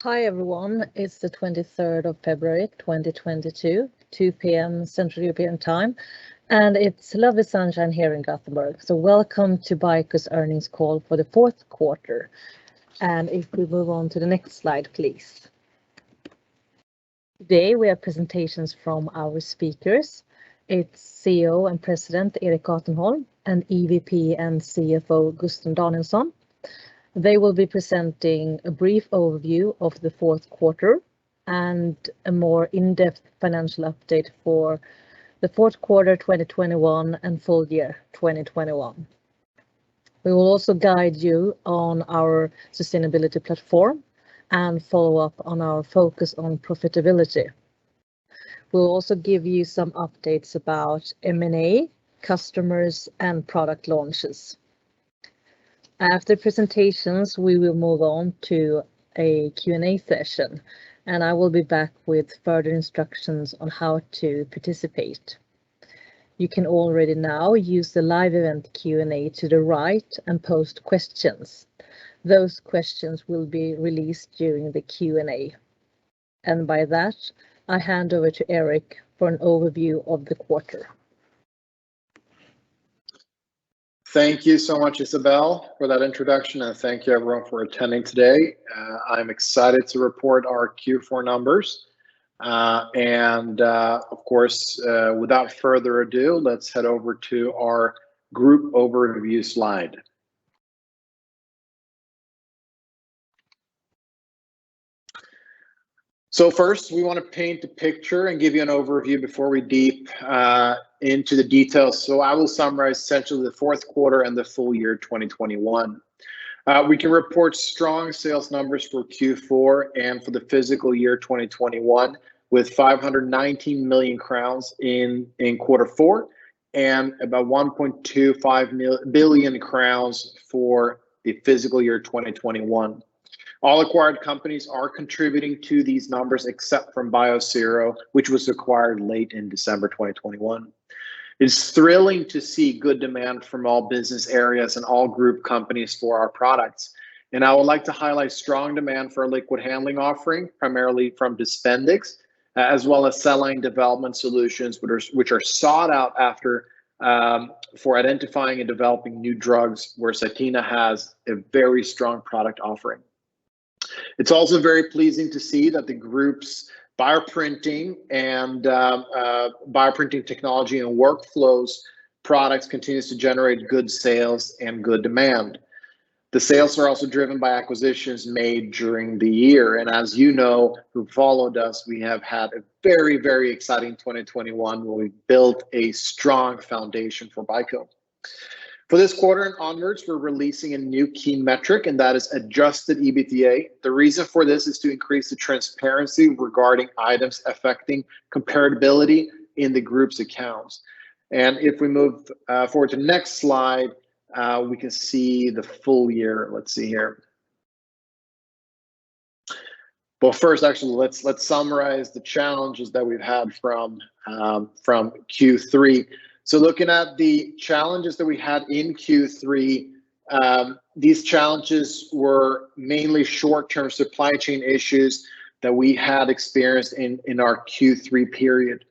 Hi everyone, it's the 23rd of February 2022, 2 p.m. Central European Time, and it's lovely sunshine here in Gothenburg. So welcome to BICO's earnings call for the fourth quarter. And if we move on to the next slide, please. Today we have presentations from our speakers. It's CEO and President Erik Gatenholm and EVP and CFO Gusten Danielsson. They will be presenting a brief overview of the fourth quarter and a more in-depth financial update for the fourth quarter 2021 and full year 2021. We will also guide you on our sustainability platform and follow up on our focus on profitability. We'll also give you some updates about M&A, customers, and product launches. After presentations, we will move on to a Q&A session, and I will be back with further instructions on how to participate. You can already now use the live event Q&A to the right and post questions. Those questions will be released during the Q&A. And by that, I hand over to Erik for an overview of the quarter. Thank you so much, Isabel, for that introduction, and thank you everyone for attending today. I'm excited to report our Q4 numbers. Of course, without further ado, let's head over to our group overview slide. So first, we want to paint a picture and give you an overview before we deep into the details. So I will summarize essentially the fourth quarter and the full year 2021. We can report strong sales numbers for Q4 and for the fiscal year 2021 with 519 million crowns in quarter four and about 1.25 billion crowns for the fiscal year 2021. All acquired companies are contributing to these numbers except from Biosero, which was acquired late in December 2021. It's thrilling to see good demand from all business areas and all group companies for our products. And I would like to highlight strong demand for our liquid handling offering, primarily from Dispendix, as well as cell line development solutions, which are sought out after for identifying and developing new drugs, where Cytena has a very strong product offering. It's also very pleasing to see that the group's bioprinting and bioprinting technology and workflows products continues to generate good sales and good demand. The sales are also driven by acquisitions made during the year. And as you know, who followed us, we have had a very, very exciting 2021 where we built a strong foundation for BICO. For this quarter and onwards, we're releasing a new key metric, and that is adjusted EBITDA. The reason for this is to increase the transparency regarding items affecting comparability in the group's accounts. And if we move forward to the next slide, we can see the full year. Let's see here. Well, first, actually, let's summarize the challenges that we've had from Q3. So looking at the challenges that we had in Q3, these challenges were mainly short-term supply chain issues that we had experienced in our Q3 period.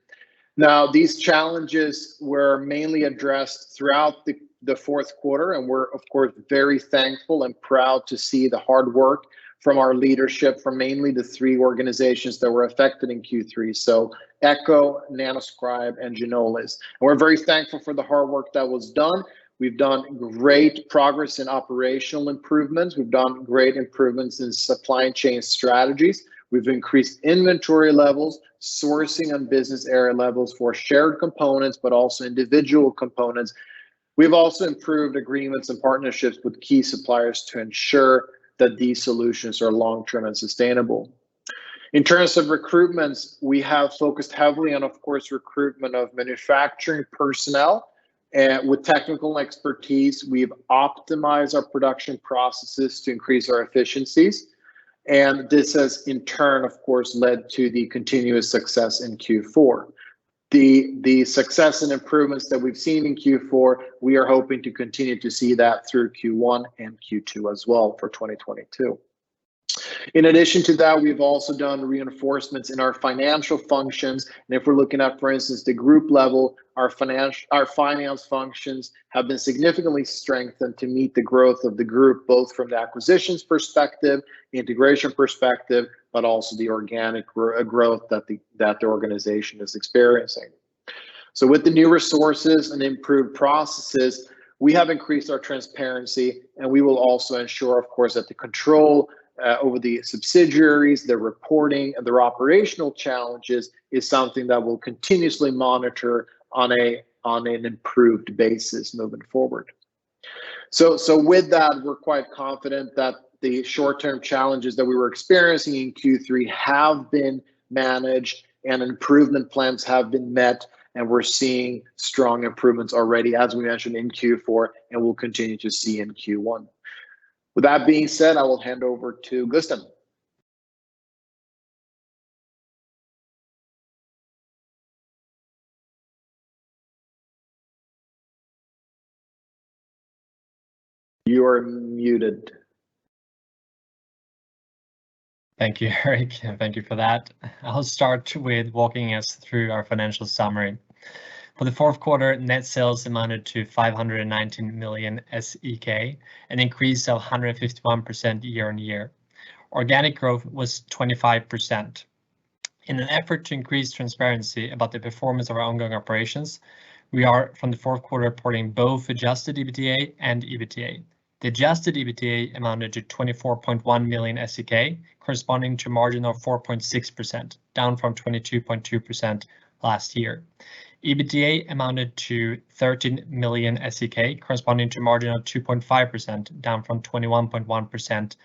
Now, these challenges were mainly addressed throughout the fourth quarter, and we're, of course, very thankful and proud to see the hard work from our leadership from mainly the three organizations that were affected in Q3. So Echo, Nanoscribe, and Genolis. And we're very thankful for the hard work that was done. We've done great progress in operational improvements. We've done great improvements in supply chain strategies. We've increased inventory levels, sourcing on business area levels for shared components, but also individual components. We've also improved agreements and partnerships with key suppliers to ensure that these solutions are long-term and sustainable. In terms of recruitments, we have focused heavily on, of course, recruitment of manufacturing personnel. And with technical expertise, we've optimized our production processes to increase our efficiencies. And this has, in turn, of course, led to the continuous success in Q4. The success and improvements that we've seen in Q4, we are hoping to continue to see that through Q1 and Q2 as well for 2022. In addition to that, we've also done reinforcements in our financial functions. And if we're looking at, for instance, the group level, our finance functions have been significantly strengthened to meet the growth of the group, both from the acquisitions perspective, integration perspective, but also the organic growth that the organization is experiencing. So with the new resources and improved processes, we have increased our transparency, and we will also ensure, of course, that the control over the subsidiaries, their reporting, and their operational challenges is something that we'll continuously monitor on an improved basis moving forward. So with that, we're quite confident that the short-term challenges that we were experiencing in Q3 have been managed and improvement plans have been met, and we're seeing strong improvements already, as we mentioned, in Q4, and we'll continue to see in Q1. With that being said, I will hand over to Gusten. You are muted. Thank you, Eric, and thank you for that. I'll start with walking us through our financial summary. For the fourth quarter, net sales amounted to 519 million SEK, an increase of 151% year-on-year. Organic growth was 25%. In an effort to increase transparency about the performance of our ongoing operations, we are from the fourth quarter reporting both adjusted EBITDA and EBITDA. The adjusted EBITDA amounted to 24.1 million SEK, corresponding to a margin of 4.6%, down from 22.2% last year. EBITDA amounted to 13 million SEK, corresponding to a margin of 2.5%, down from 21.1%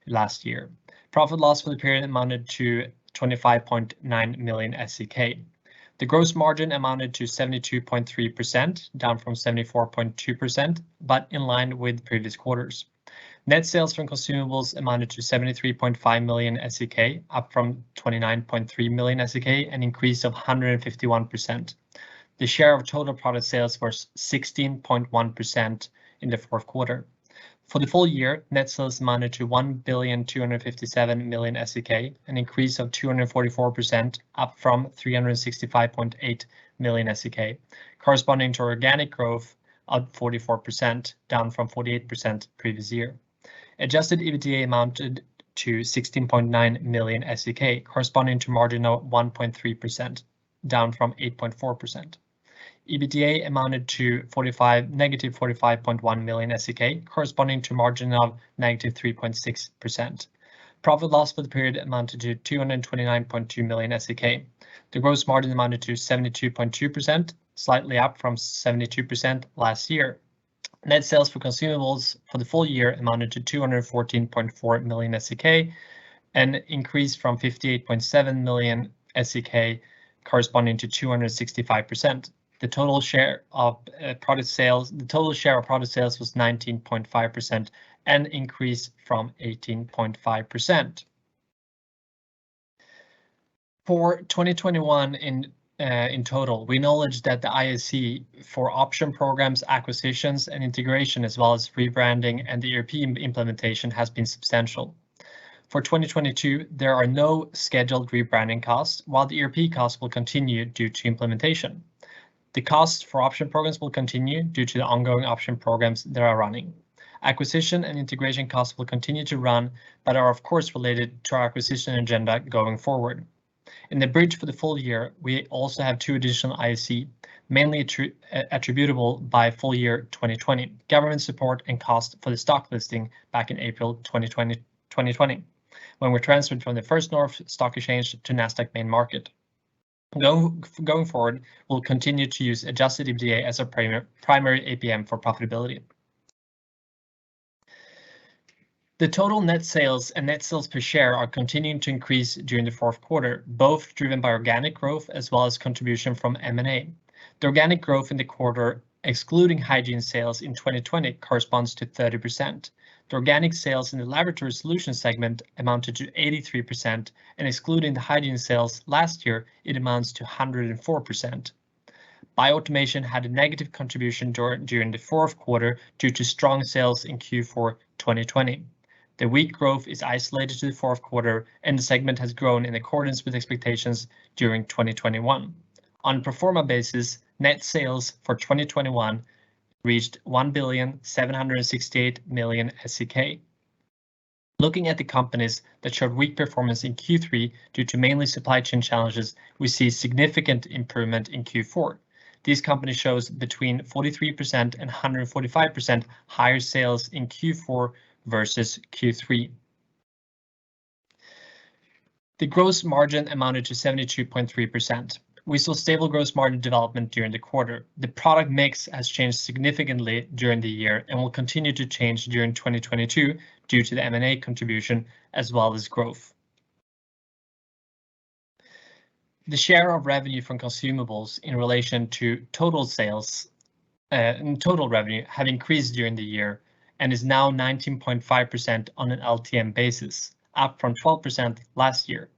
last year. Profit loss for the period amounted to 25.9 million SEK. The gross margin amounted to 72.3%, down from 74.2%, but in line with previous quarters. Net sales from consumables amounted to 73.5 million SEK, up from 29.3 million SEK, an increase of 151%. The share of total product sales was 16.1% in the fourth quarter. For the full year, net sales amounted to 1,257 million SEK, an increase of 244%, up from 365.8 million SEK, corresponding to organic growth of 44%, down from 48% previous year. Adjusted EBITDA amounted to 16.9 million SEK, corresponding to margin of 1.3%, down from 8.4%. EBITDA amounted to negative 45.1 million SEK, corresponding to margin of negative 3.6%. Profit loss for the period amounted to 229.2 million SEK. The gross margin amounted to 72.2%, slightly up from 72% last year. Net sales for consumables for the full year amounted to 214.4 million SEK, an increase from 58.7 million SEK, corresponding to 265%. The total share of product sales was 19.5%, an increase from 18.5%. For 2021 in total, we acknowledge that the IAC for option programs, acquisitions, and integration, as well as rebranding and the ERP implementation, has been substantial. For 2022, there are no scheduled rebranding costs, while the ERP costs will continue due to implementation. The costs for option programs will continue due to the ongoing option programs that are running. Acquisition and integration costs will continue to run, but are of course related to our acquisition agenda going forward. In the bridge for the full year, we also have two additional IAC, mainly attributable by full year 2020, government support and cost for the stock listing back in April 2020, when we transferred from the First North Stock Exchange to Nasdaq Main Market. Going forward, we'll continue to use adjusted EBITDA as our primary APM for profitability. The total net sales and net sales per share are continuing to increase during the fourth quarter, both driven by organic growth as well as contribution from M&A. The organic growth in the quarter, excluding hygiene sales in 2020, corresponds to 30%. The organic sales in the laboratory solutions segment amounted to 83%, and excluding the hygiene sales last year, it amounts to 104%. Bioautomation had a negative contribution during the fourth quarter due to strong sales in Q4 2020. The weak growth is isolated to the fourth quarter, and the segment has grown in accordance with expectations during 2021. On a pro forma basis, net sales for 2021 reached 1,768 million SEK. Looking at the companies that showed weak performance in Q3 due to mainly supply chain challenges, we see significant improvement in Q4. These companies shows between 43% and 145% higher sales in Q4 versus Q3. The gross margin amounted to 72.3%. We saw stable gross margin development during the quarter. The product mix has changed significantly during the year and will continue to change during 2022 due to the M&A contribution as well as growth. The share of revenue from consumables in relation to total sales and total revenue have increased during the year and is now 19.5% on an LTM basis, up from 12% last year.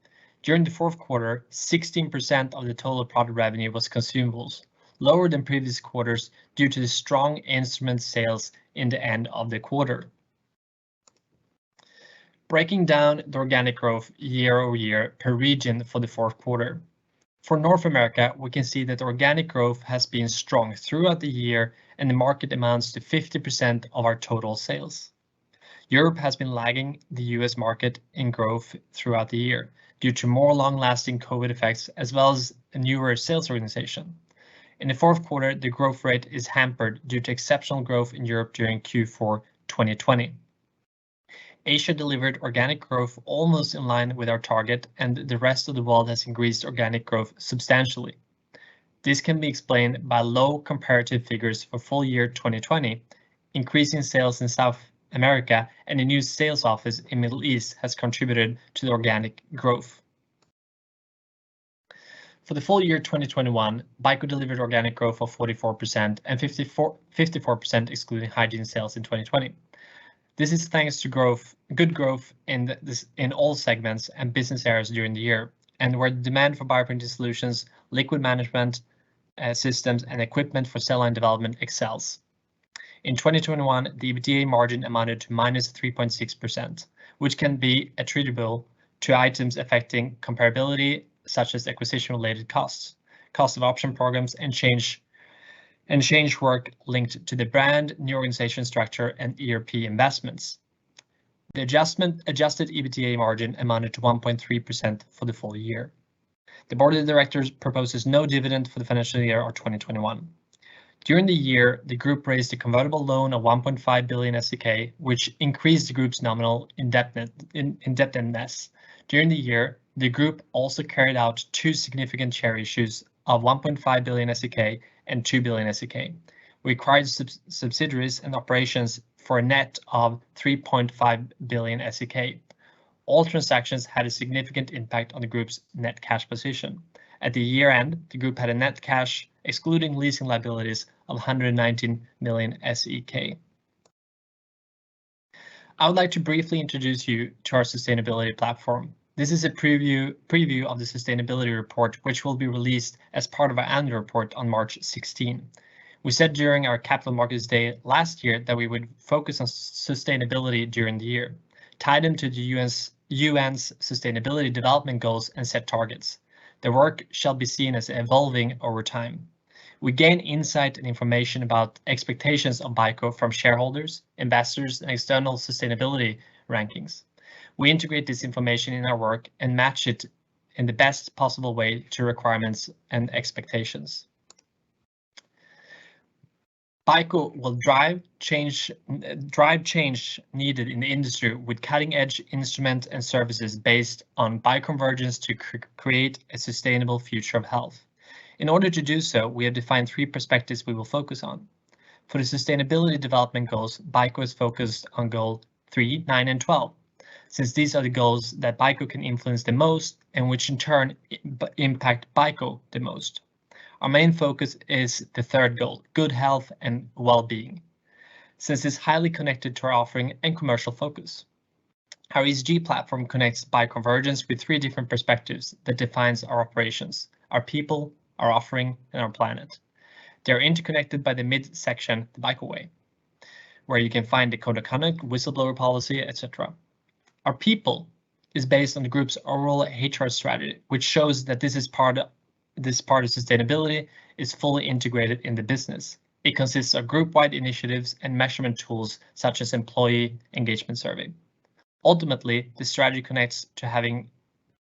During the fourth quarter, 16% of the total product revenue was consumables, lower than previous quarters due to the strong instrument sales in the end of the quarter. Breaking down the organic growth year-over-year per region for the fourth quarter. For North America, we can see that organic growth has been strong throughout the year and the market amounts to 50% of our total sales. Europe has been lagging the US market in growth throughout the year due to more long-lasting COVID effects as well as a newer sales organization. In the fourth quarter, the growth rate is hampered due to exceptional growth in Europe during Q4 2020. Asia delivered organic growth almost in line with our target, and the rest of the world has increased organic growth substantially. This can be explained by low comparative figures for full year 2020, increasing sales in South America, and a new sales office in Middle East has contributed to the organic growth. For the full year 2021, BICO delivered organic growth of 44% and 54% excluding hygiene sales in 2020. This is thanks to good growth in all segments and business areas during the year, and where the demand for bioprinting solutions, liquid management systems, and equipment for cell line development excels. In 2021, the EBITDA margin amounted to -3.6%, which can be attributable to items affecting comparability, such as acquisition-related costs, cost of option programs, and change work linked to the brand, new organization structure, and ERP investments. The adjusted EBITDA margin amounted to 1.3% for the full year. The board of directors proposes no dividend for the financial year of 2021. During the year, the group raised a convertible loan of 1.5 billion SEK, which increased the group's nominal indebtedness. During the year, the group also carried out two significant share issues of 1.5 billion SEK and 2 billion SEK. We acquired subsidiaries and operations for a net of 3.5 billion SEK. All transactions had a significant impact on the group's net cash position. At the year end, the group had a net cash, excluding leasing liabilities, of 119 million SEK. I would like to briefly introduce you to our sustainability platform. This is a preview of the sustainability report, which will be released as part of our annual report on March 16. We said during our Capital Markets Day last year that we would focus on sustainability during the year, tie them to the UN's Sustainability Development Goals, and set targets. The work shall be seen as evolving over time. We gain insight and information about expectations of BICO from shareholders, investors, and external sustainability rankings. We integrate this information in our work and match it in the best possible way to requirements and expectations. BICO will drive change needed in the industry with cutting-edge instrument and services based on bioconvergence to create a sustainable future of health. In order to do so, we have defined three perspectives we will focus on. For the Sustainability Development Goals, BICO is focused on Goal 3, 9, and 12, since these are the goals that BICO can influence the most and which in turn impact BICO the most. Our main focus is the third goal, good health and well-being, since it's highly connected to our offering and commercial focus. Our ESG platform connects bioconvergence with three different perspectives that defines our operations, our people, our offering, and our planet. They're interconnected by the mid-section, the BICO way, where you can find the code of conduct, whistleblower policy, etc. Our people is based on the group's overall HR strategy, which shows that this part of sustainability is fully integrated in the business. It consists of group-wide initiatives and measurement tools such as employee engagement survey. Ultimately, the strategy connects to having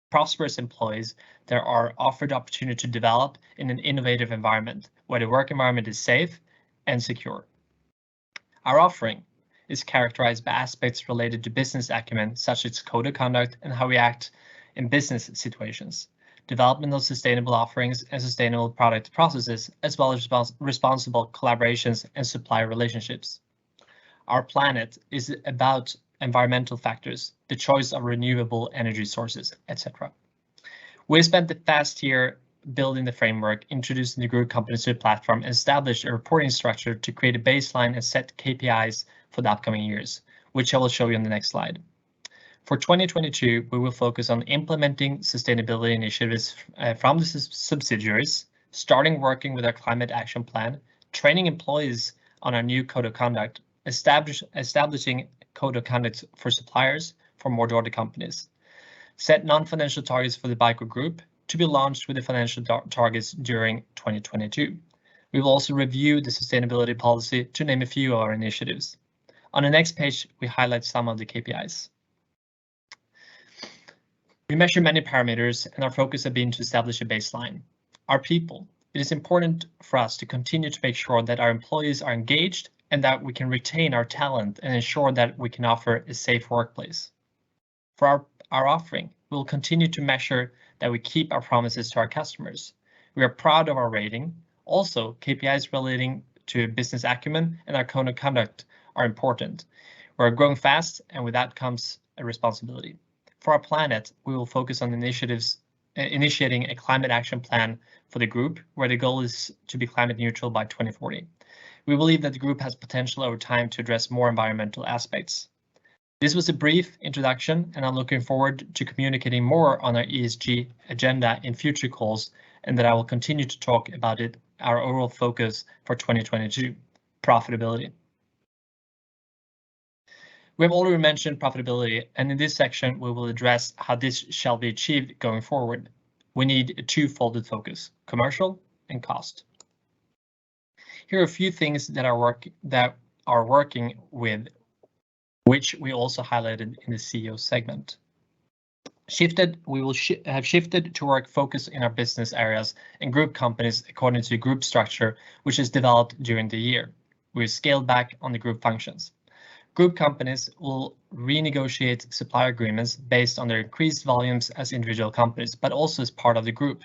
prosperous employees that are offered the opportunity to develop in an innovative environment where the work environment is safe and secure. Our offering is characterized by aspects related to business acumen, such as code of conduct and how we act in business situations, development of sustainable offerings and sustainable product processes, as well as responsible collaborations and supplier relationships. Our planet is about environmental factors, the choice of renewable energy sources, etc. We spent the past year building the framework, introducing the group companies to the platform, and established a reporting structure to create a baseline and set KPIs for the upcoming years, which I will show you on the next slide. For 2022, we will focus on implementing sustainability initiatives from the subsidiaries, starting working with our climate action plan, training employees on our new code of conduct, establishing code of conduct for suppliers for more daughter companies, set non-financial targets for the BICO group to be launched with the financial targets during 2022. We will also review the sustainability policy, to name a few of our initiatives. On the next page, we highlight some of the KPIs. We measure many parameters, and our focus has been to establish a baseline. Our people. It is important for us to continue to make sure that our employees are engaged and that we can retain our talent and ensure that we can offer a safe workplace. For our offering, we will continue to measure that we keep our promises to our customers. We are proud of our rating. Also, KPIs relating to business acumen and our code of conduct are important. We're growing fast, and with that comes a responsibility. For our planet, we will focus on initiating a climate action plan for the group, where the goal is to be climate neutral by 2040. We believe that the group has potential over time to address more environmental aspects. This was a brief introduction, and I'm looking forward to communicating more on our ESG agenda in future calls, and that I will continue to talk about it, our overall focus for 2022, profitability. We have already mentioned profitability, and in this section, we will address how this shall be achieved going forward. We need a two-folded focus, commercial and cost. Here are a few things that are working with, which we also highlighted in the CEO segment. We will have shifted to work focus in our business areas and group companies according to the group structure, which is developed during the year. We've scaled back on the group functions. Group companies will renegotiate supplier agreements based on their increased volumes as individual companies, but also as part of the group.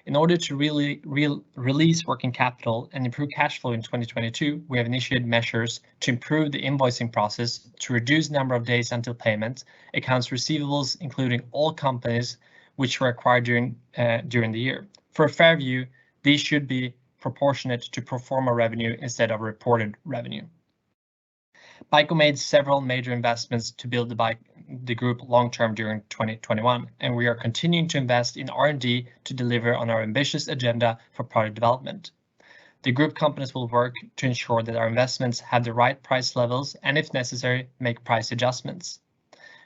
In order to really release working capital and improve cash flow in 2022, we have initiated measures to improve the invoicing process, to reduce number of days until payment, accounts receivables, including all companies which were acquired during the year. For a fair view, these should be proportionate to pro forma revenue instead of reported revenue. BICO made several major investments to build the group long-term during 2021, and we are continuing to invest in R&D to deliver on our ambitious agenda for product development. The group companies will work to ensure that our investments have the right price levels and, if necessary, make price adjustments.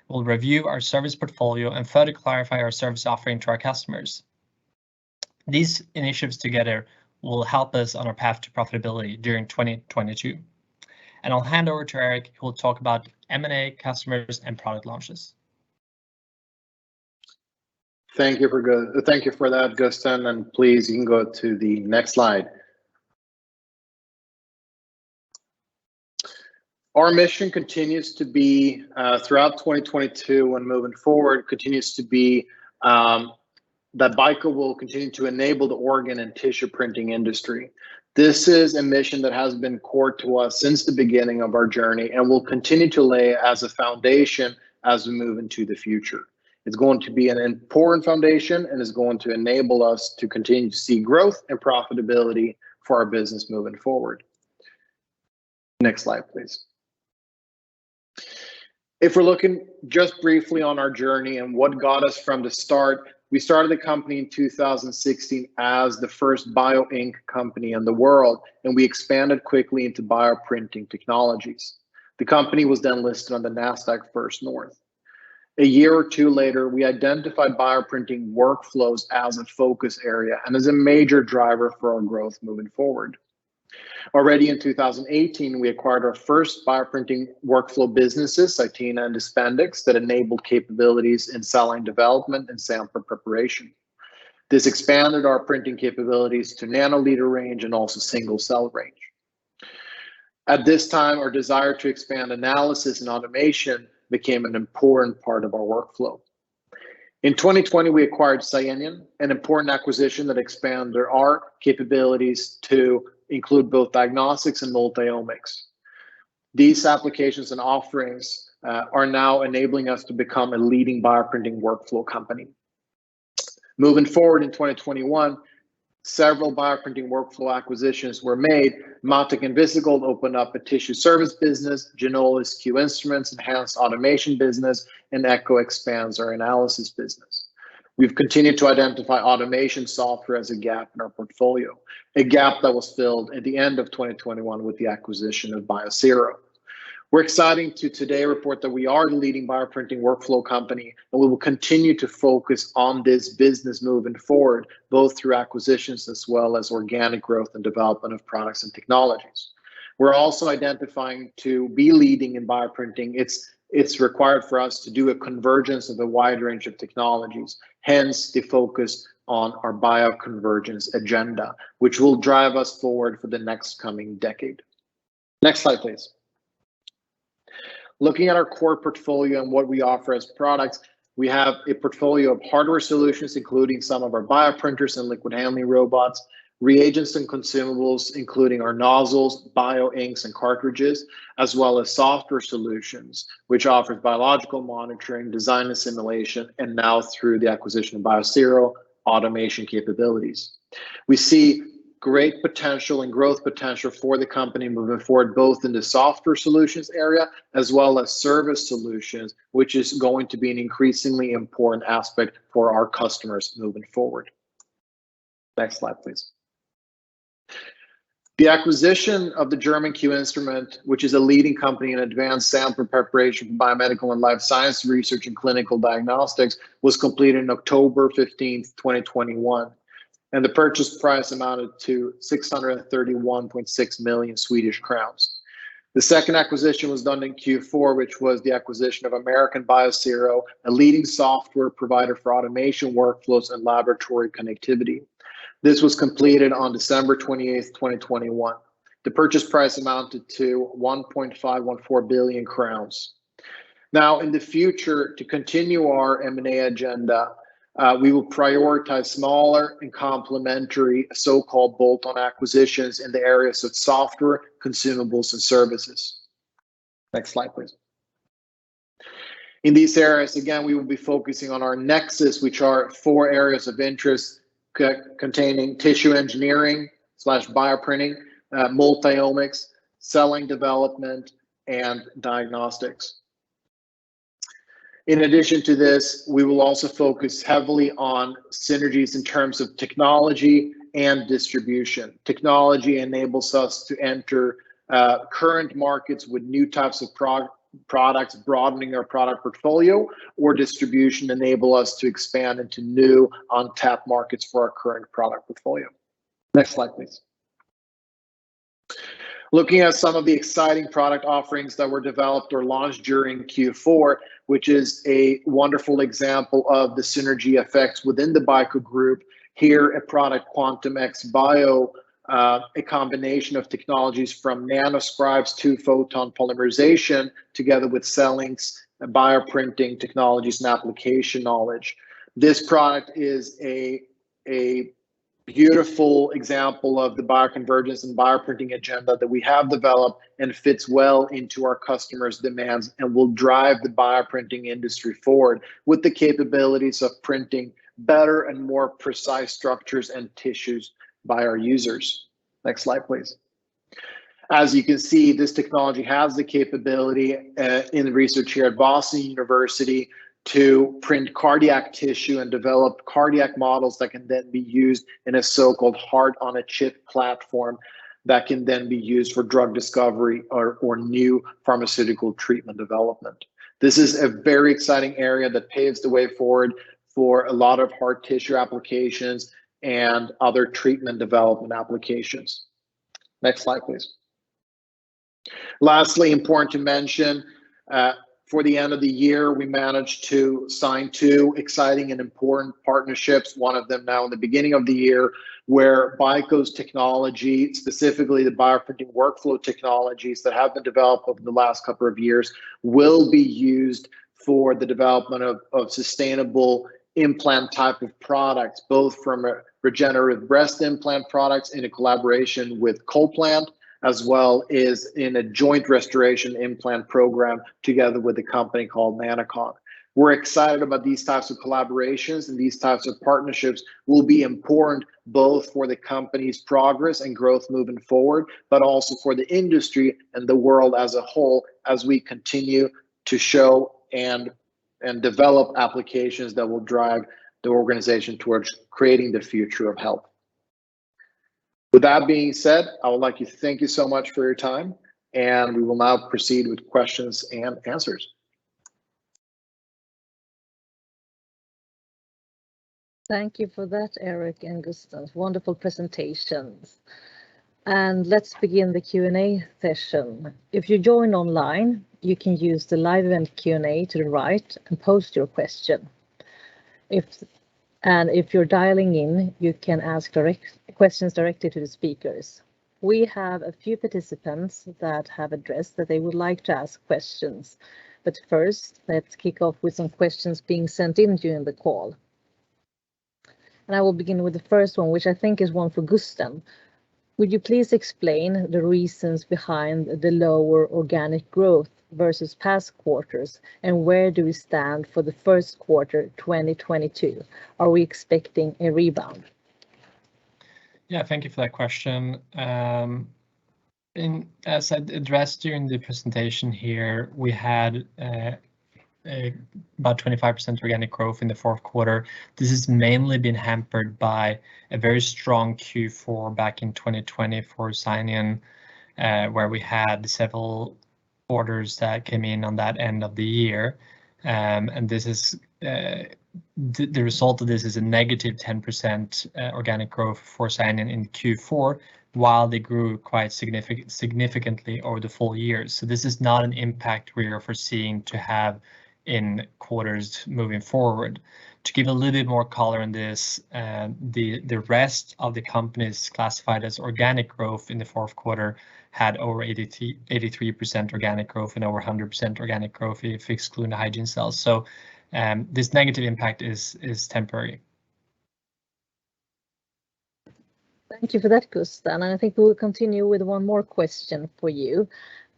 We'll review our service portfolio and further clarify our service offering to our customers. These initiatives together will help us on our path to profitability during 2022. And I'll hand over to Eric, who will talk about M&A, customers, and product launches. Thank you for that, Gusten, and please you can go to the next slide. Our mission continues to be throughout 2022 and moving forward continues to be that BICO will continue to enable the organ and tissue printing industry. This is a mission that has been core to us since the beginning of our journey and will continue to lay as a foundation as we move into the future. It's going to be an important foundation and is going to enable us to continue to see growth and profitability for our business moving forward. Next slide, please. If we're looking just briefly on our journey and what got us from the start, we started the company in 2016 as the first bio-ink company in the world, and we expanded quickly into bioprinting technologies. The company was then listed on the NASDAQ First North. A year or two later, we identified bioprinting workflows as a focus area and as a major driver for our growth moving forward. Already in 2018, we acquired our first bioprinting workflow businesses, Cytina and Dispendix, that enabled capabilities in cell line development and sample preparation. This expanded our printing capabilities to nanoliter range and also single cell range. At this time, our desire to expand analysis and automation became an important part of our workflow. In 2020, we acquired Cyenion, an important acquisition that expanded our capabilities to include both diagnostics and multiomics. These applications and offerings are now enabling us to become a leading bioprinting workflow company. Moving forward in 2021, several bioprinting workflow acquisitions were made. Matic and Visigold opened up a tissue service business, Genolis Q Instruments enhanced automation business, and Echo expands our analysis business. We've continued to identify automation software as a gap in our portfolio, a gap that was filled at the end of 2021 with the acquisition of Biosero. We're excited to today report that we are the leading bioprinting workflow company, and we will continue to focus on this business moving forward, both through acquisitions as well as organic growth and development of products and technologies. We're also identifying to be leading in bioprinting. It's required for us to do a convergence of a wide range of technologies, hence the focus on our bioconvergence agenda, which will drive us forward for the next coming decade. Next slide, please. Looking at our core portfolio and what we offer as products, we have a portfolio of hardware solutions, including some of our bioprinters and liquid handling robots, reagents and consumables, including our nozzles, bioinks, and cartridges, as well as software solutions, which offers biological monitoring, design and simulation, and now through the acquisition of Biosero, automation capabilities. We see great potential and growth potential for the company moving forward, both in the software solutions area as well as service solutions, which is going to be an increasingly important aspect for our customers moving forward. Next slide, please. The acquisition of the German Q Instrument, which is a leading company in advanced sample preparation for biomedical and life science research and clinical diagnostics, was completed on October 15th, 2021. And the purchase price amounted to 631.6 million Swedish crowns. The second acquisition was done in Q4, which was the acquisition of American Biosero, a leading software provider for automation workflows and laboratory connectivity. This was completed on December 28th, 2021. The purchase price amounted to 1.514 billion crowns. Now, in the future, to continue our M&A agenda, we will prioritize smaller and complementary so-called bolt-on acquisitions in the areas of software, consumables, and services. Next slide, please. In these areas, again, we will be focusing on our nexus, which are 4 areas of interest containing tissue engineering / bioprinting, multiomics, cell line development, and diagnostics. In addition to this, we will also focus heavily on synergies in terms of technology and distribution. Technology enables us to enter current markets with new types of products, broadening our product portfolio, or distribution enable us to expand into new untapped markets for our current product portfolio. Next slide, please. Looking at some of the exciting product offerings that were developed or launched during Q4, which is a wonderful example of the synergy effects within the BICO group. Here, a product, Quantum X Bio, a combination of technologies from nanoscribes to photon polymerization, together with CellInk's bioprinting technologies and application knowledge. This product is a beautiful example of the bioconvergence and bioprinting agenda that we have developed and fits well into our customers' demands and will drive the bioprinting industry forward with the capabilities of printing better and more precise structures and tissues by our users. Next slide, please. As you can see, this technology has the capability in the research here at Boston University to print cardiac tissue and develop cardiac models that can then be used in a so-called heart-on-a-chip platform that can then be used for drug discovery or new pharmaceutical treatment development. This is a very exciting area that paves the way forward for a lot of hard tissue applications and other treatment development applications. Next slide, please. Lastly, important to mention, for the end of the year, we managed to sign 2 exciting and important partnerships, one of them now in the beginning of the year, where BICO's technology, specifically the bioprinting workflow technologies that have been developed over the last couple of years, will be used for the development of sustainable implant type of products, both from regenerative breast implant products in a collaboration with CollPlant, as well as in a joint restoration implant program together with a company called Nanocon. We're excited about these types of collaborations, and these types of partnerships will be important both for the company's progress and growth moving forward, but also for the industry and the world as a whole as we continue to show and develop applications that will drive the organization towards creating the future of health. With that being said, I would like to thank you so much for your time, and we will now proceed with questions and answers. Thank you for that, Eric and Gustav. Wonderful presentations. And let's begin the Q&A session. If you join online, you can use the live event Q&A to the right and post your question. If you're dialing in, you can ask questions directly to the speakers. We have a few participants that have addressed that they would like to ask questions. But first, let's kick off with some questions being sent in during the call. And I will begin with the first one, which I think is one for Gustav. Would you please explain the reasons behind the lower organic growth versus past quarters, and where do we stand for the first quarter 2022? Are we expecting a rebound? Yeah, thank you for that question. As I addressed during the presentation here, we had about 25% organic growth in the fourth quarter. This has mainly been hampered by a very strong Q4 back in 2020 for sign-in, where we had several orders that came in on that end of the year. And this is the result of this is a negative 10% organic growth for sign-in in Q4, while they grew quite significantly over the full year. So this is not an impact we are foreseeing to have in quarters moving forward. To give a little bit more color on this, the rest of the companies classified as organic growth in the fourth quarter had over 83% organic growth and over 100% organic growth if excluding the hygiene cells. So this negative impact is temporary. Thank you for that, Gustav. And I think we will continue with one more question for you.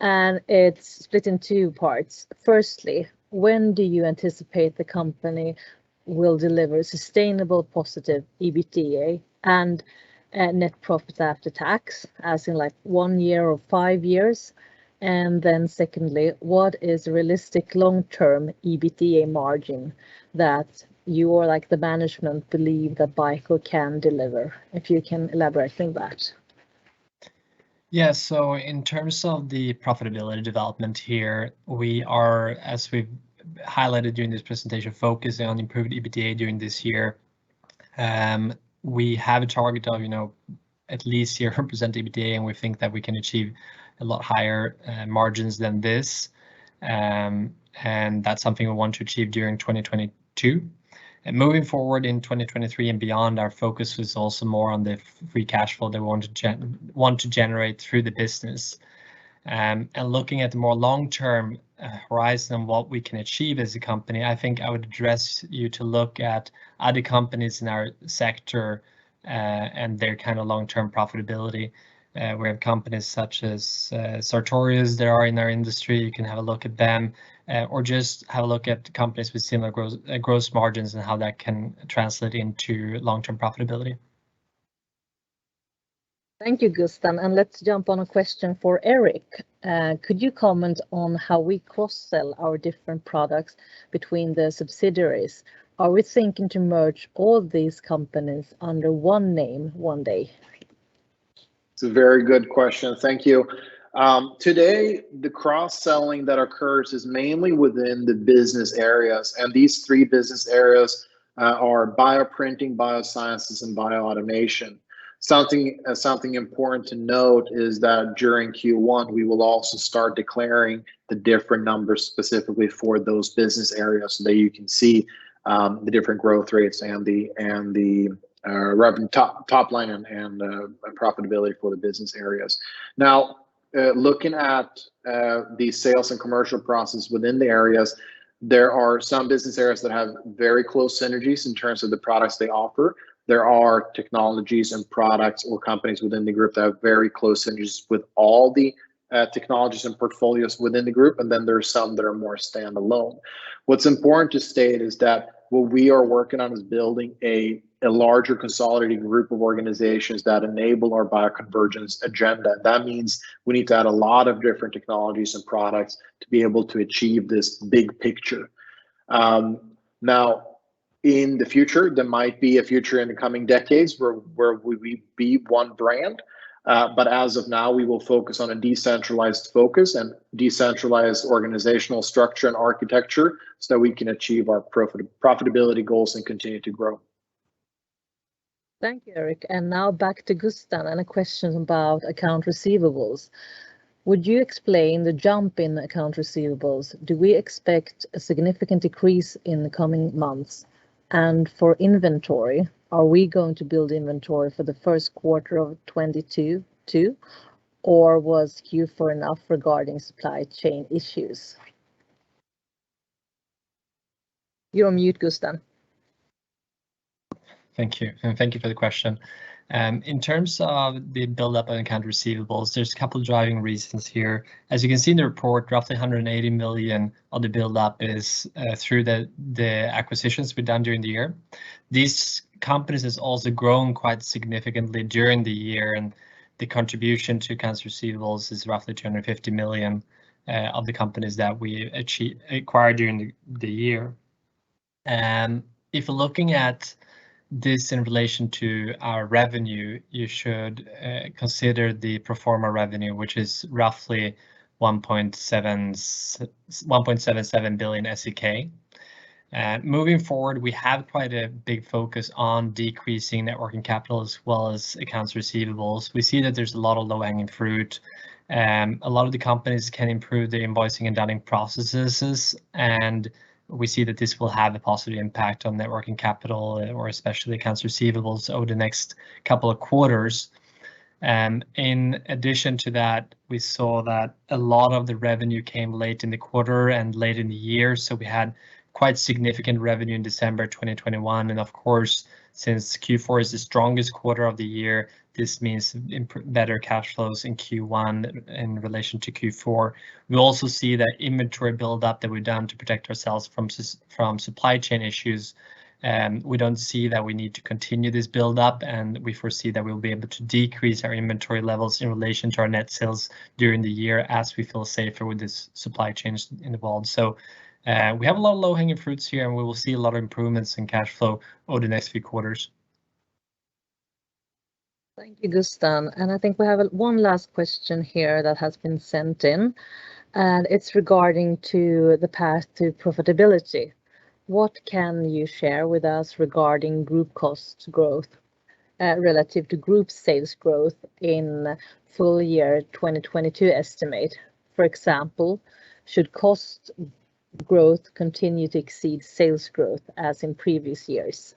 And it's split in 2 parts. Firstly, when do you anticipate the company will deliver sustainable positive EBITDA and net profit after tax, as in like 1 year or 5 years? And then secondly, what is a realistic long-term EBITDA margin that you or like the management believe that BICO can deliver? If you can elaborate on that. Yeah, so in terms of the profitability development here, we are, as we've highlighted during this presentation, focusing on improved EBITDA during this year. We have a target of, at least 0% EBITDA, and we think that we can achieve a lot higher margins than this. And that's something we want to achieve during 2022. And moving forward in 2023 and beyond, our focus is also more on the free cash flow that we want to generate through the business. And looking at the more long-term horizon and what we can achieve as a company, I think I would address you to look at other companies in our sector and their kind of long-term profitability. We have companies such as Sartorius that are in our industry. You can have a look at them, or just have a look at companies with similar gross margins and how that can translate into long-term profitability. Thank you, Gustav. And let's jump on a question for Eric. Could you comment on how we cross-sell our different products between the subsidiaries? Are we thinking to merge all these companies under one name one day? It's a very good question. Thank you. Today, the cross-selling that occurs is mainly within the business areas, and these three business areas are bioprinting, biosciences, and bioautomation. Something important to note is that during Q1, we will also start declaring the different numbers specifically for those business areas, so that you can see the different growth rates and the revenue top line and profitability for the business areas. Now, looking at the sales and commercial process within the areas, there are some business areas that have very close synergies in terms of the products they offer. There are technologies and products or companies within the group that have very close synergies with all the technologies and portfolios within the group, and then there's some that are more standalone. What's important to state is that what we are working on is building a larger consolidated group of organizations that enable our bioconvergence agenda. That means we need to add a lot of different technologies and products to be able to achieve this big picture. Now, in the future, there might be a future in the coming decades where we be one brand. But as of now, we will focus on a decentralized focus and decentralized organizational structure and architecture so that we can achieve our profitability goals and continue to grow. Thank you, Eric. And now back to Gusten and a question about account receivables. Would you explain the jump in account receivables? Do we expect a significant decrease in the coming months? And for inventory, are we going to build inventory for the first quarter of 2022 too? Or was Q4 enough regarding supply chain issues? You're on mute, Gusten. Thank you, and thank you for the question. In terms of the buildup of account receivables, there's a couple of driving reasons here. As you can see in the report, roughly 180 million of the buildup is through the acquisitions we've done during the year. These companies has also grown quite significantly during the year, and the contribution to accounts receivables is roughly 250 million of the companies that we acquired during the year. If you're looking at this in relation to our revenue, you should consider the pro forma revenue, which is roughly 1.77 billion SEK. Moving forward, we have quite a big focus on decreasing net working capital as well as accounts receivables. We see that there's a lot of low-hanging fruit. A lot of the companies can improve the invoicing and dunning processes, and we see that this will have a positive impact on net working capital, or especially accounts receivables, over the next couple of quarters. In addition to that, we saw that a lot of the revenue came late in the quarter and late in the year, so we had quite significant revenue in December 2021, and of course, since Q4 is the strongest quarter of the year, this means better cash flows in Q1 in relation to Q4. We also see that inventory buildup that we've done to protect ourselves from supply chain issues. We don't see that we need to continue this buildup, and we foresee that we'll be able to decrease our inventory levels in relation to our net sales during the year as we feel safer with this supply chain in the world. So we have a lot of low-hanging fruits here, and we will see a lot of improvements in cash flow over the next few quarters. Thank you, Gusten. And I think we have one last question here that has been sent in, and it's regarding to the path to profitability. What can you share with us regarding group cost growth relative to group sales growth in full year 2022 estimate? For example, should cost growth continue to exceed sales growth as in previous years?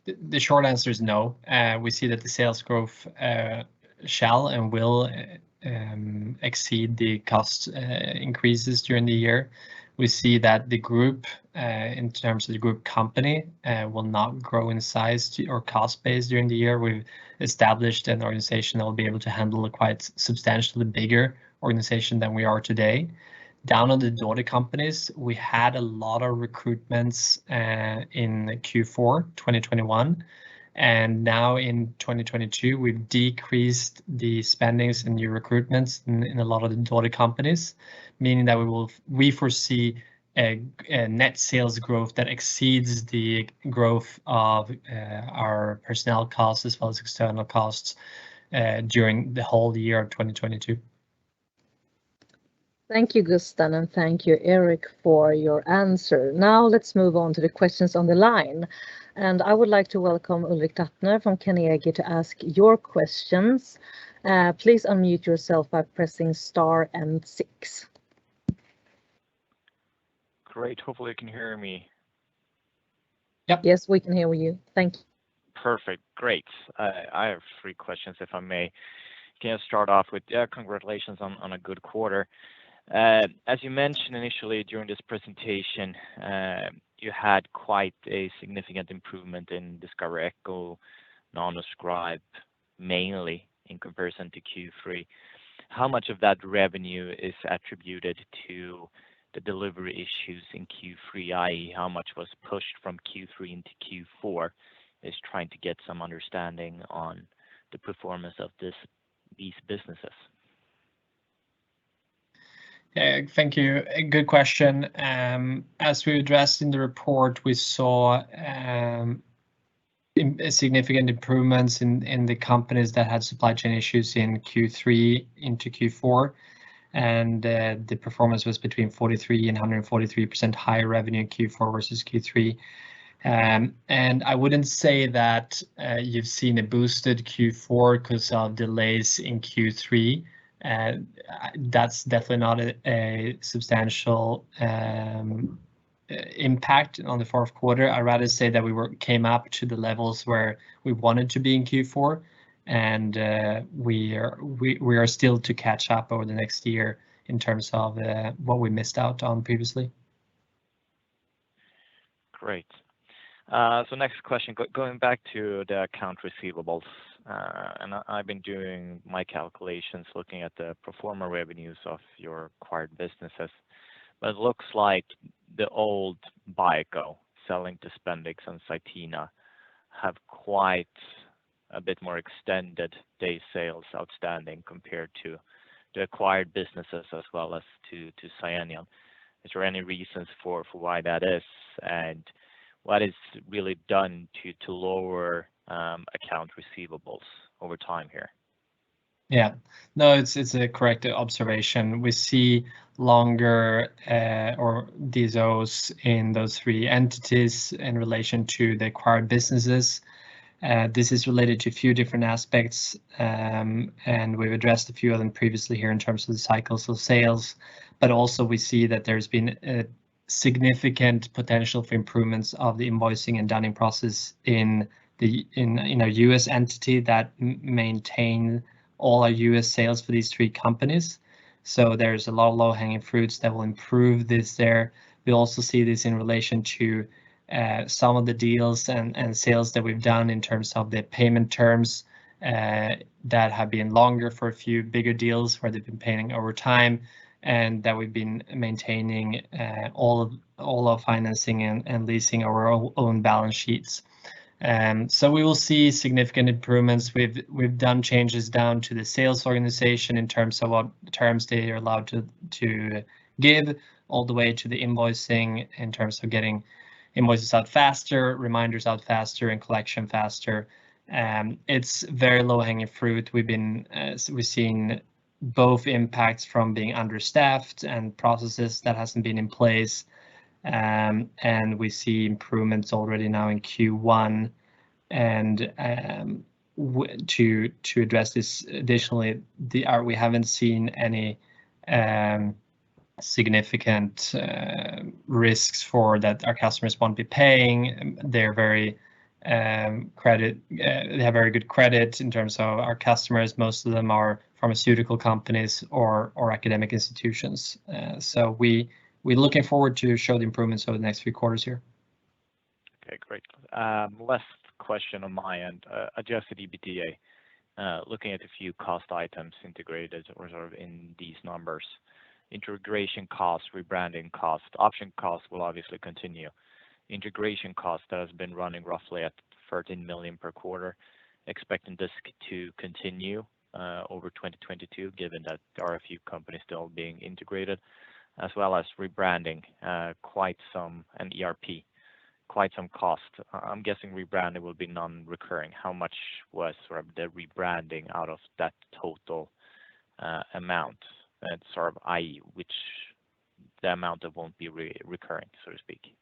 The short answer is no. We see that the sales growth shall and will exceed the cost increases during the year. We see that the group, in terms of the group company, will not grow in size or cost base during the year. We've established an organization that will be able to handle a quite substantially bigger organization than we are today. Down on the daughter companies, we had a lot of recruitments in Q4 2021, and now in 2022 we've decreased the spendings and new recruitments in a lot of the daughter companies, meaning that we foresee a net sales growth that exceeds the growth of our personnel costs as well as external costs during the whole year of 2022. Thank you, Gusten, and thank you, Eric, for your answer. Now let's move on to the questions on the line. And I would like to welcome Ulrik Dattner from Carnegie to ask your questions. Please unmute yourself by pressing star and 6. Great. Hopefully you can hear me. Yep. Yes, we can hear you. Thank you. Perfect. Great. I have 3 questions, if I may. Can I start off with congratulations on a good quarter. As you mentioned initially during this presentation, you had quite a significant improvement in Discover Echo, Nanoscribe, mainly in comparison to Q3. How much of that revenue is attributed to the delivery issues in Q3, i.e., how much was pushed from Q3 into Q4? Is trying to get some understanding on the performance of these businesses. Thank you. A good question. As we addressed in the report, we saw significant improvements in the companies that had supply chain issues in Q3 into Q4, and the performance was between 43% and 143% higher revenue in Q4 versus Q3. And I wouldn't say that you've seen a boosted Q4 because of delays in Q3. That's definitely not a substantial impact on the fourth quarter. I'd rather say that we came up to the levels where we wanted to be in Q4, and we are still to catch up over the next year in terms of what we missed out on previously. Great. So next question, going back to the account receivables, and I've been doing my calculations looking at the pro forma revenues of your acquired businesses, but it looks like the old BICO, selling to Spendix and Cytina, have quite a bit more extended day sales outstanding compared to the acquired businesses as well as to Cyanion. Is there any reasons for why that is, and what is really done to lower account receivables over time here? Yeah, no, it's a correct observation. We see longer or DSOs in those 3 entities in relation to the acquired businesses. This is related to a few different aspects, and we've addressed a few of them previously here in terms of the cycles of sales, but also we see that there's been a significant potential for improvements of the invoicing and dunning process in our US entity that maintain all our US sales for these 3 companies. So there's a lot of low-hanging fruits that will improve this there. We also see this in relation to some of the deals and sales that we've done in terms of the payment terms that have been longer for a few bigger deals where they've been paying over time, and that we've been maintaining all of financing and leasing our own balance sheets. So we will see significant improvements. We've done changes down to the sales organization in terms of what terms they are allowed to give, all the way to the invoicing in terms of getting invoices out faster, reminders out faster, and collection faster. It's very low-hanging fruit. We've seen both impacts from being understaffed and processes that hasn't been in place, and we see improvements already now in Q1. And to address this additionally, we haven't seen any significant risks for that our customers won't be paying. They're very they have very good credit in terms of our customers. Most of them are pharmaceutical companies or academic institutions. So we're looking forward to show the improvements over the next few quarters here. Okay, great. Last question on my end. Adjusted EBITDA, looking at a few cost items integrated or sort of in these numbers. Integration costs, rebranding costs, option costs will obviously continue. Integration cost that has been running roughly at 13 million per quarter, expecting this to continue over 2022, given that there are a few companies still being integrated, as well as rebranding quite some, and ERP quite some cost. I'm guessing rebranding will be non-recurring. How much was sort of the rebranding out of that total amount? And sort of i.e. which the amount that won't be recurring, so to speak.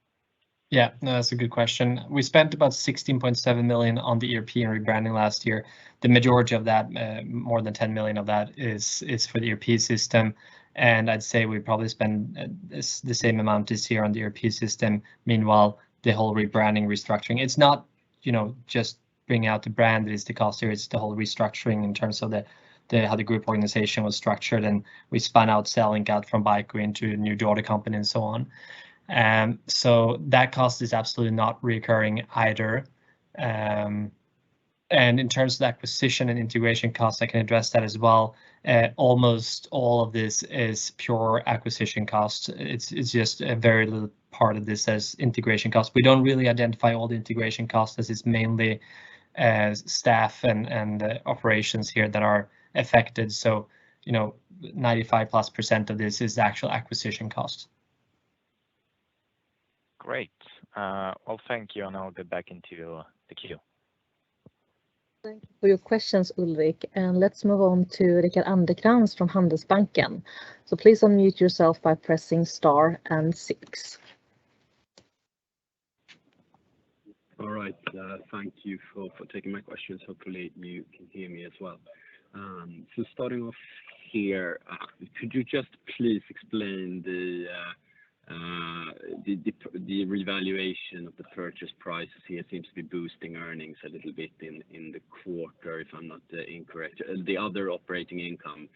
Yeah, no, that's a good question. We spent about 16.7 million on the ERP and rebranding last year. The majority of that, more than 10 million of that, is for the ERP system, and I'd say we probably spend the same amount this year on the ERP system. Meanwhile, the whole rebranding, restructuring, it's not, you know, just bring out the brand that is the cost here. It's the whole restructuring in terms of the how the group organization was structured, and we spun out selling out from BICO into a new daughter company and so on. So that cost is absolutely not recurring either. And in terms of the acquisition and integration costs, I can address that as well. Almost all of this is pure acquisition costs. It's just a very little part of this as integration costs. We don't really identify all the integration costs, as it's mainly staff and operations here that are affected. So, you know, 95+% of this is the actual acquisition costs. Great. Well, thank you, and I'll get back into the queue. Thank you for your questions, Ulrik. And let's move on to Rickard Anderkrans from Handelsbanken. So please unmute yourself by pressing star and 6. All right. Thank you for taking my questions. Hopefully you can hear me as well. So starting off here, could you just please explain the revaluation of the purchase prices here? Seems to be boosting earnings a little bit in the quarter, if I'm not incorrect. The other operating income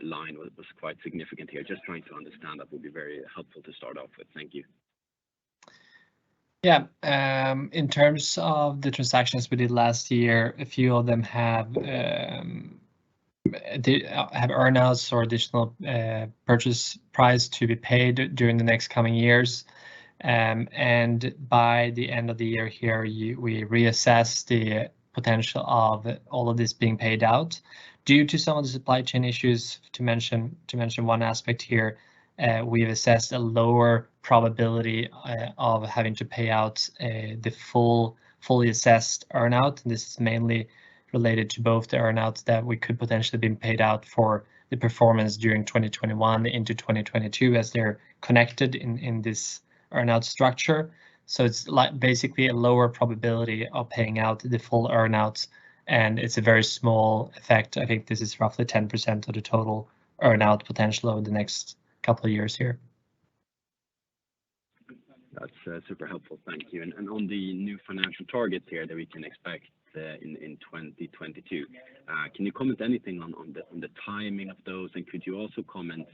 line was quite significant here. Just trying to understand, that would be very helpful to start off with. Thank you. Yeah, in terms of the transactions we did last year, a few of them have earnouts or additional purchase price to be paid during the next coming years. And by the end of the year here, we reassess the potential of all of this being paid out. Due to some of the supply chain issues, to mention one aspect here, we've assessed a lower probability of having to pay out the fully assessed earnout. And this is mainly related to both the earnouts that we could potentially be paid out for the performance during 2021 into 2022, as they're connected in this earnout structure. So it's like basically a lower probability of paying out the full earnouts, and it's a very small effect. I think this is roughly 10% of the total earnout potential over the next couple of years here. That's super helpful. Thank you. And on the new financial targets here that we can expect in 2022, can you comment anything on the timing of those? And could you also comment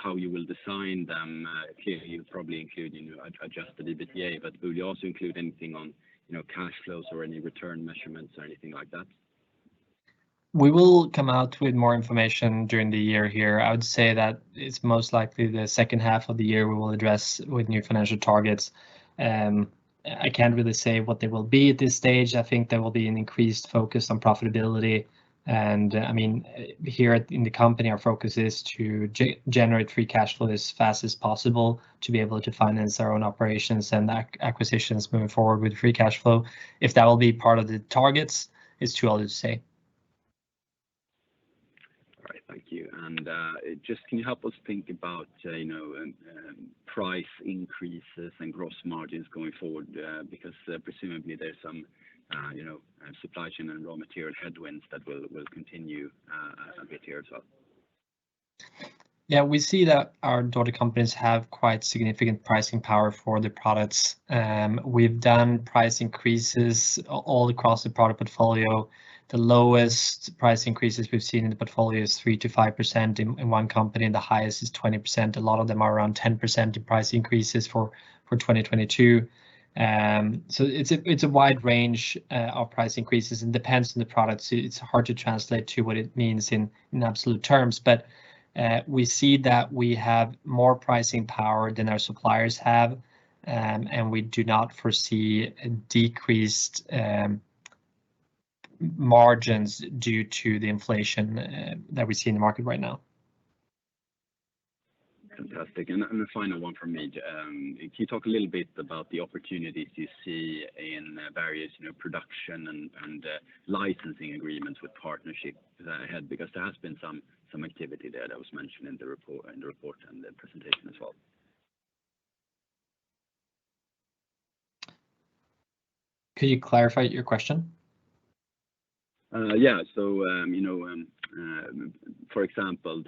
how you will design them? Clearly, you'll probably include adjusted EBITDA, but will you also include anything on cash flows or any return measurements or anything like that? We will come out with more information during the year here. I would say that it's most likely the second half of the year we will address with new financial targets. I can't really say what they will be at this stage. I think there will be an increased focus on profitability. And I mean, here in the company, our focus is to generate free cash flow as fast as possible to be able to finance our own operations and acquisitions moving forward with free cash flow. If that will be part of the targets, it's too early to say. All right, thank you. And just can you help us think about price increases and gross margins going forward? Because presumably there's some supply chain and raw material headwinds that will continue a bit here as well. Yeah, we see that our daughter companies have quite significant pricing power for the products. We've done price increases all across the product portfolio. The lowest price increases we've seen in the portfolio is 3 to 5% in one company, and the highest is 20%. A lot of them are around 10% in price increases for 2022. So it's a wide range of price increases, and depends on the products. It's hard to translate to what it means in absolute terms, but we see that we have more pricing power than our suppliers have, and we do not foresee a decreased margins due to the inflation that we see in the market right now. Fantastic. And the final one from me, can you talk a little bit about the opportunities you see in various, production and licensing agreements with partnerships ahead? Because there has been some activity there that was mentioned in the report and the presentation as well. Could you clarify your question? Yeah. So for example,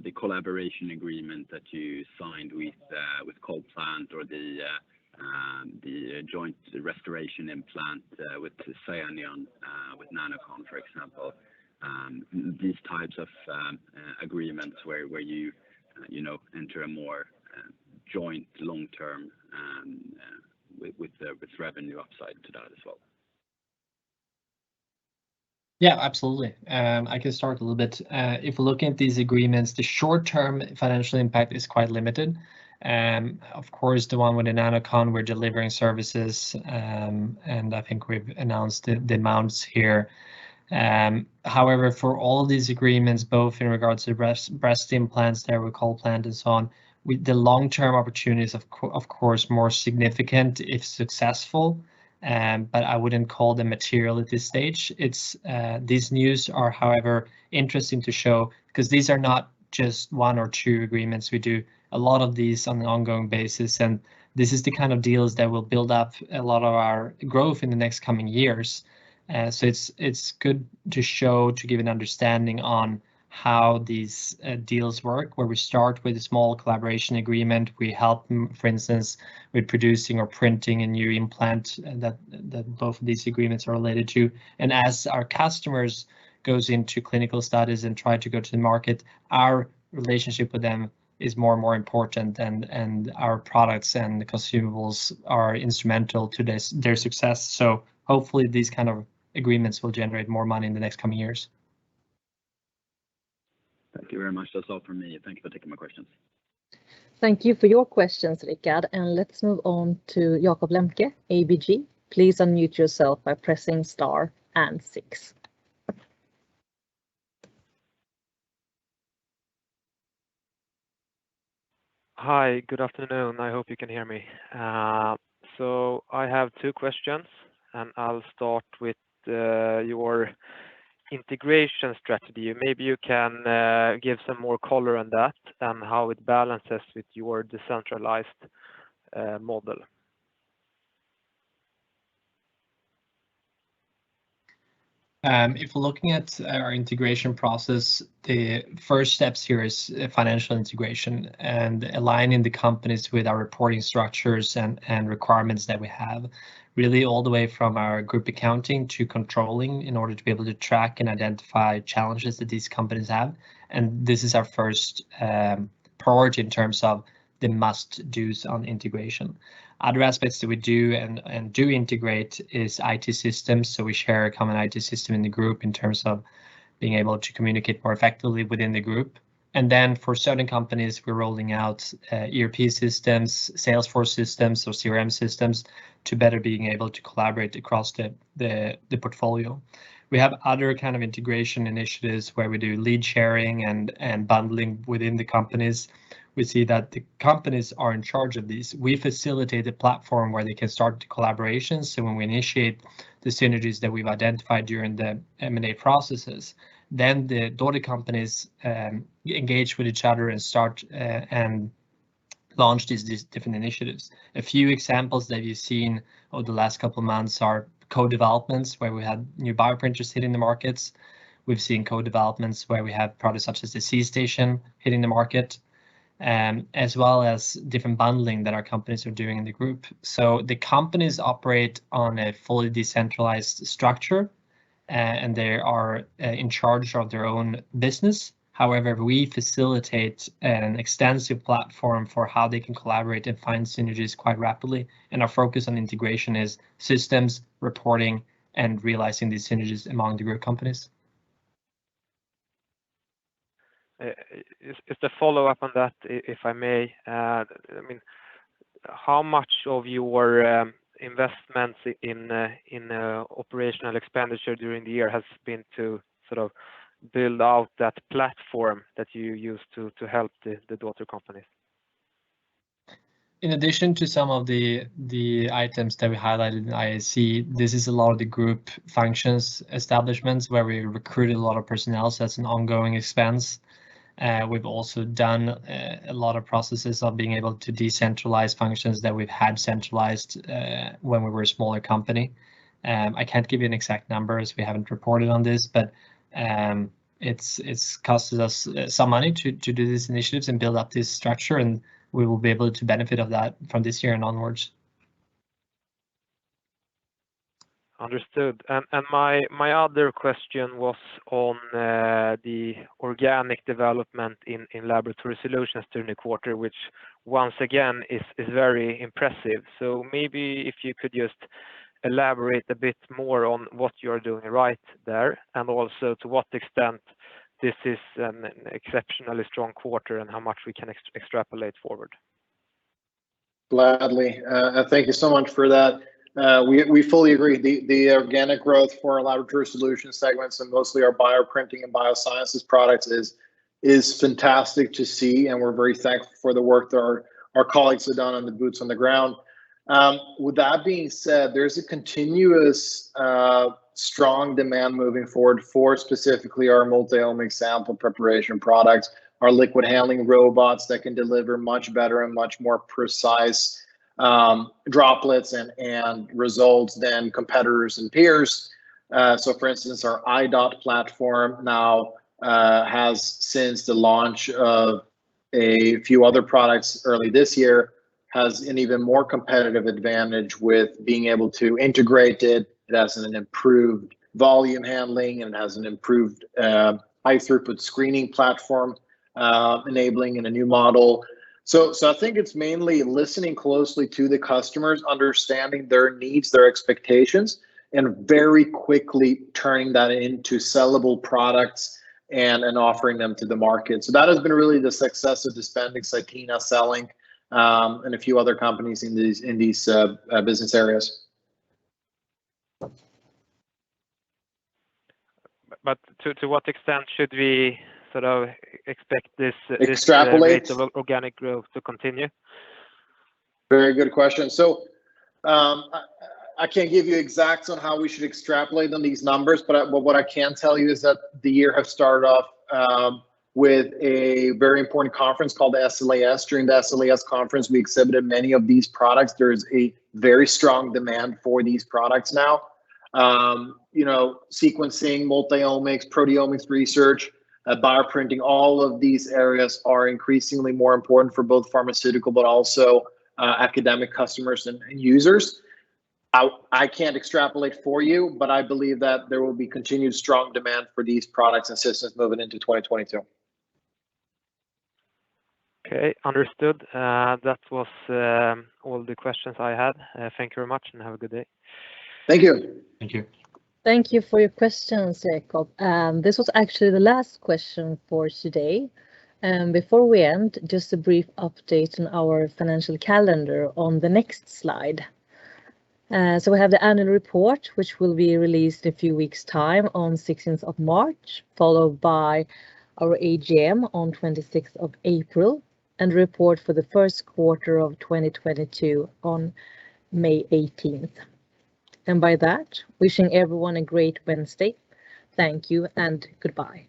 the collaboration agreement that you signed with CollPlant, or the joint restoration implant with Cyanion with Nanocon, for example. These types of agreements where you enter a more joint long-term with revenue upside to that as well. Yeah, absolutely. I can start a little bit. If we're looking at these agreements, the short-term financial impact is quite limited. Of course, the one with the Nanocon, we're delivering services, and I think we've announced the amounts here. However, for all of these agreements, both in regards to breast implants there with CollPlant and so on, with the long-term opportunities, of course, more significant if successful. But I wouldn't call them material at this stage. These news are, however, interesting to show, because these are not just 1 or 2 agreements. We do a lot of these on an ongoing basis, and this is the kind of deals that will build up a lot of our growth in the next coming years. So it's good to show, to give an understanding on how these deals work, where we start with a small collaboration agreement. We help them, for instance, with producing or printing a new implant that both of these agreements are related to. And as our customers goes into clinical studies and try to go to the market, our relationship with them is more and more important, and our products and the consumables are instrumental to their success. So hopefully these kind of agreements will generate more money in the next coming years. Thank you very much. That's all from me. Thank you for taking my questions. Thank you for your questions, Rickard. And let's move on to Jakob Lemke, ABG. Please unmute yourself by pressing star and 6. Hi, good afternoon. I hope you can hear me. So I have 2 questions, and I'll start with your integration strategy. Maybe you can give some more color on that and how it balances with your decentralized model. If we're looking at our integration process, the first steps here is financial integration and aligning the companies with our reporting structures and requirements that we have, really all the way from our group accounting to controlling, in order to be able to track and identify challenges that these companies have. And this is our first priority in terms of the must-dos on integration. Other aspects that we do and do integrate is IT systems. So we share a common IT system in the group in terms of being able to communicate more effectively within the group. And then for certain companies, we're rolling out ERP systems, Salesforce systems, or CRM systems, to better being able to collaborate across the portfolio. We have other kind of integration initiatives where we do lead sharing and bundling within the companies. We see that the companies are in charge of these. We facilitate a platform where they can start the collaborations. So when we initiate the synergies that we've identified during the M&A processes, then the daughter companies engage with each other and start and launch these different initiatives. A few examples that you've seen over the last couple of months are co-developments, where we had new bioprinters hitting the markets. We've seen co-developments where we have products such as the C-Station hitting the market, as well as different bundling that our companies are doing in the group. So the companies operate on a fully decentralized structure, and they are in charge of their own business. However, we facilitate an extensive platform for how they can collaborate and find synergies quite rapidly. And our focus on integration is systems, reporting, and realizing these synergies among the group companies. Just a follow-up on that, if I may. I mean, how much of your investments in operational expenditure during the year has been to sort of build out that platform that you use to help the daughter companies? In addition to some of the items that we highlighted in IAC, this is a lot of the group functions establishments where we recruited a lot of personnel, so that's an ongoing expense. We've also done a lot of processes of being able to decentralize functions that we've had centralized when we were a smaller company. I can't give you an exact number as we haven't reported on this, but it's costed us some money to do these initiatives and build up this structure, and we will be able to benefit of that from this year and onwards. Understood. And my other question was on the organic development in Laboratory Solutions during the quarter, which once again is very impressive. So maybe if you could just elaborate a bit more on what you're doing right there, and also to what extent this is an exceptionally strong quarter and how much we can extrapolate forward. Gladly. Thank you so much for that. We fully agree. The organic growth for our Laboratory Solutions segments, and mostly our bioprinting and biosciences products, is fantastic to see, and we're very thankful for the work that our colleagues have done on the boots on the ground. With that being said, there's a continuous strong demand moving forward for specifically our multi-omic sample preparation products, our liquid handling robots that can deliver much better and much more precise droplets and results than competitors and peers. So for instance, our iDot platform now has, since the launch of a few other products early this year, has an even more competitive advantage with being able to integrate it. It has an improved volume handling, and it has an improved high throughput screening platform, enabling in a new model. So I think it's mainly listening closely to the customers, understanding their needs, their expectations, and very quickly turning that into sellable products and offering them to the market. So that has been really the success of Dispendix, Cytina, Selling, and a few other companies in these business areas. But to what extent should we sort of expect this Extrapolate rate of organic growth to continue? Very good question. So I can't give you exacts on how we should extrapolate on these numbers, but what I can tell you is that the year has started off with a very important conference called the SLAS. During the SLAS conference, we exhibited many of these products. There's a very strong demand for these products now. Sequencing, multi-omics, proteomics research, bioprinting, all of these areas are increasingly more important for both pharmaceutical but also academic customers and users. I can't extrapolate for you, but I believe that there will be continued strong demand for these products and systems moving into 2022. Okay, understood. That was all the questions I had. Thank you very much and have a good day. Thank you. Thank you. Thank you for your questions, Jacob. This was actually the last question for today. Before we end, just a brief update on our financial calendar on the next slide. So we have the annual report, which will be released in a few weeks' time on 16th of March, followed by our AGM on 26th of April, and report for the first quarter of 2022 on May 18th. And by that, wishing everyone a great Wednesday. Thank you and goodbye.